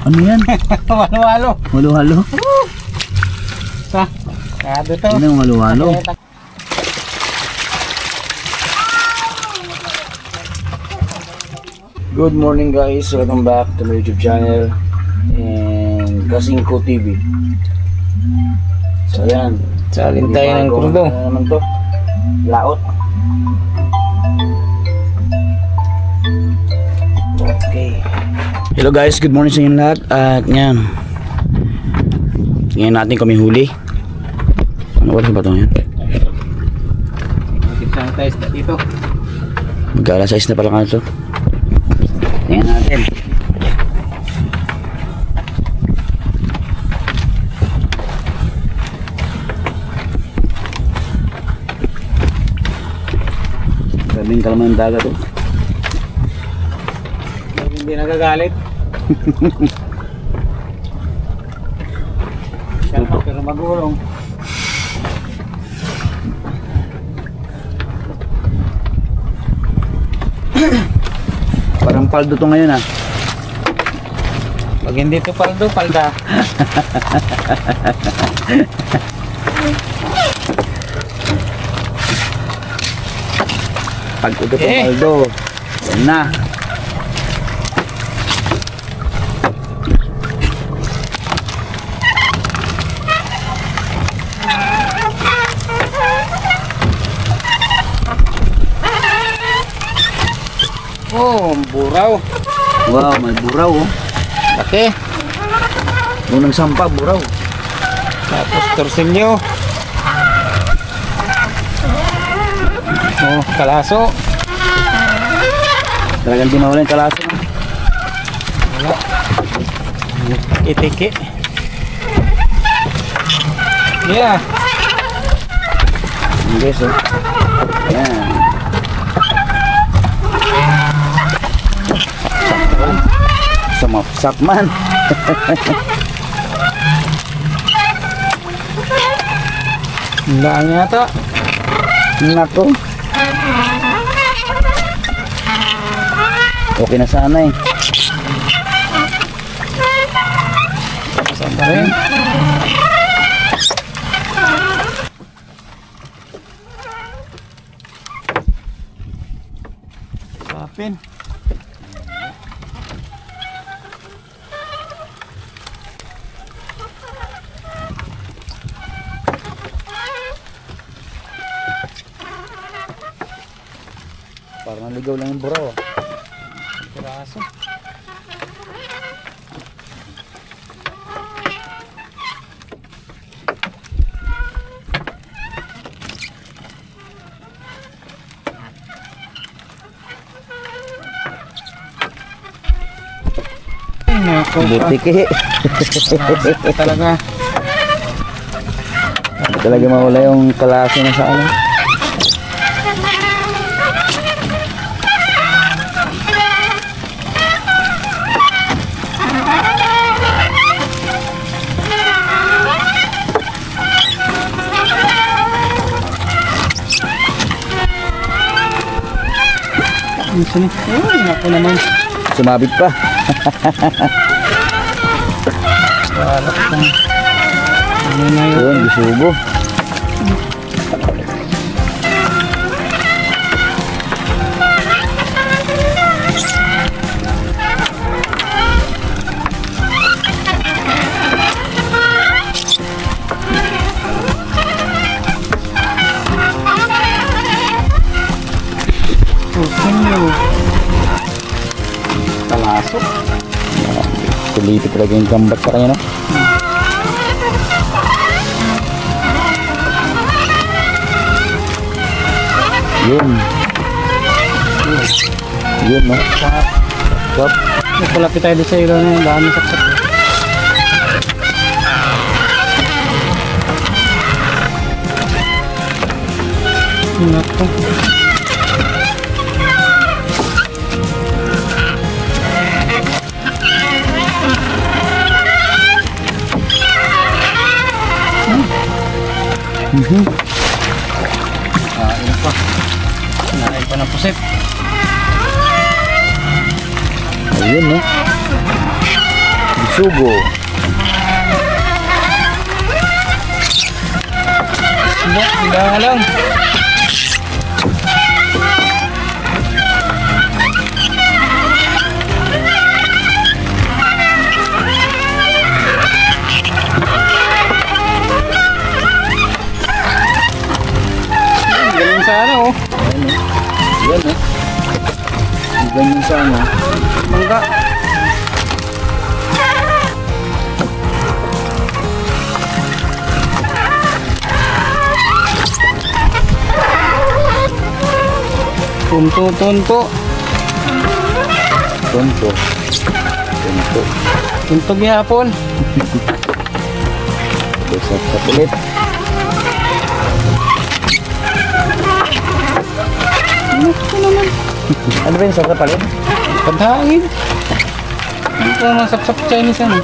Ano yan? Halo-halo. Halo-halo? Kado to. Ano yung halo-halo? Good morning guys, welcome back to my YouTube channel and Kasingko TV. So yan, Salin tayo ng kurbo. Ano naman to? Laot. Okay. Hello guys, good morning sa inyo lahat. At yan, ngayon natin kami huli. Ano oras ba ito yan? Mag-sanitize na dito. Mag-alas 6 na pala ka ito. Tingnan natin. Grabing kalaman ng dagat oh. Hindi nagagalit. Pero magulong. Parang paldo to ngayon ah. Pag hindi to paldo, palda. Pag ito to paldo, yan na. Oh, buraw. Wow, may buraw oh. Laki. Unang sampa, buraw. Tapos torsilyo. Oh, kalaso. Talagang di mawala yung kalaso. Wala. Itiki. Yeah. Yan guys oh. Yan. Sumapsak man. Daan yata. Nako. Okay na sana eh. Saan pa rin? Sapin. Parang naligaw lang yung buraw ah. Piraso. Butiki. Talaga. Talaga mawala yung kalaso na sa ano. Uy, naku naman. Sumabit pa. Balak na. Ano na yun? Yun, bisugo. Kalaso. Kulipit talaga yung gambat pa kanya no? Yun. Yun no? Stop. Nagpalapit tayo sa ilaw na yung dami saksak. Naku. Kain pa. Kain pa ng pusit. Ayun no? bisugo. Sila lang. Ganun sana oh. Yan eh. Ganyan sana. Mangga. Tunto. Tonto. Tonto. Tuntog yapon. Besok sa kulit. Ito naman. Ano ba yung sa kapalit? Padhangin. Hindi ko masapsap Chinese ano.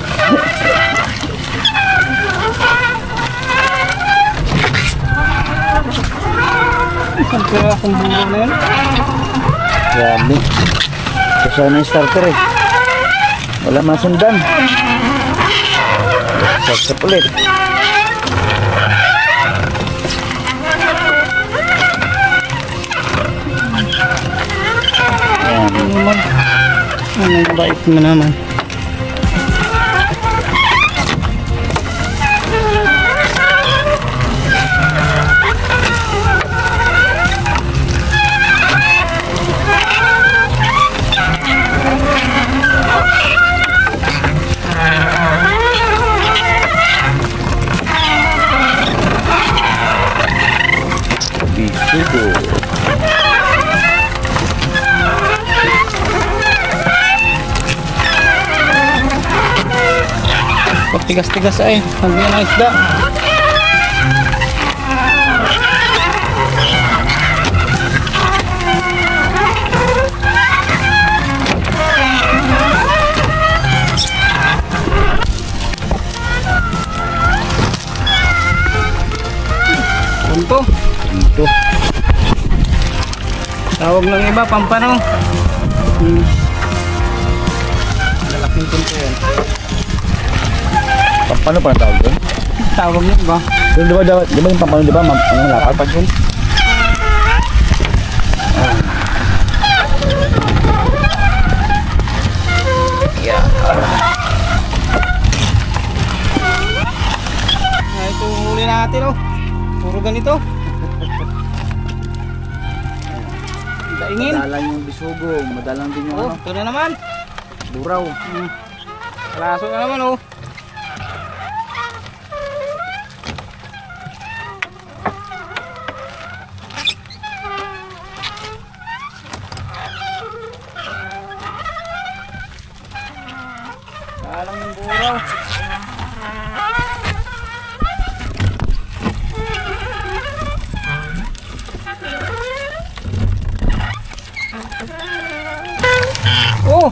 Saan kaya akong bulo na yan? Grabe. Kasi na yung starter eh. Wala masundan. Sa kulit. Ano naman? Ano bait mo naman? Bisugo. Pag tigas-tigas ay, hindi na isda. Punto. Ito. Tawag ng iba, pampano. Lalaking punto yan. Paano pa ang tawag doon? Tawag ng iba. Pero di ba yung pampano, di ba? Ano lapad yun? Ito yung huli natin oh. Puro ganito. Daingin. Madalang yung bisugo. Madalang din yung Oh, ano. ito na naman. Buraw. Kalaso na naman oh. Dalang yung buraw. Oh!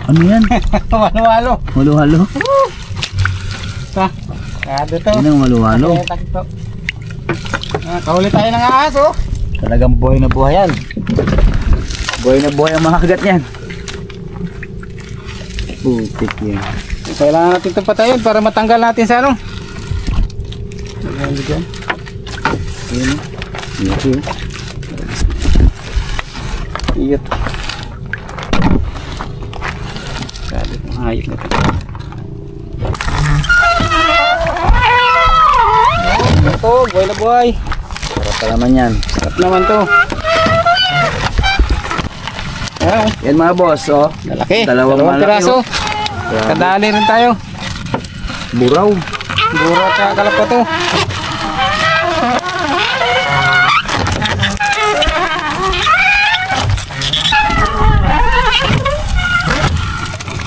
Ano yan? Walo-walo. Halo-halo? Sa, kado to. Yan ang halo-halo. Kahuli tayo ng ahas oh. Talagang buhay na buhay yan. Buhay na buhay ang mga kagat yan. Putik yan. Kailangan natin ito patayin para matanggal natin sa ano. Ayan dyan. Yan. Yan. Iyot. Sabi ng hayop na ito. Ito, buhay na buhay. Sarap pa naman yan. Sarap naman to. Ayan, Yan mga boss, oh. lalaki. Dalawang malaki, piraso. oh. Grabe. Kadali rin tayo. Buraw. Buro at kalapa to.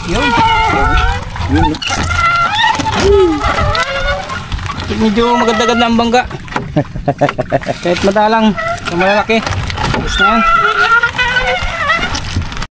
Yun. Yun. Medyo maganda-ganda ang bangga. Kahit madalang, malalaki. Gusto na yan.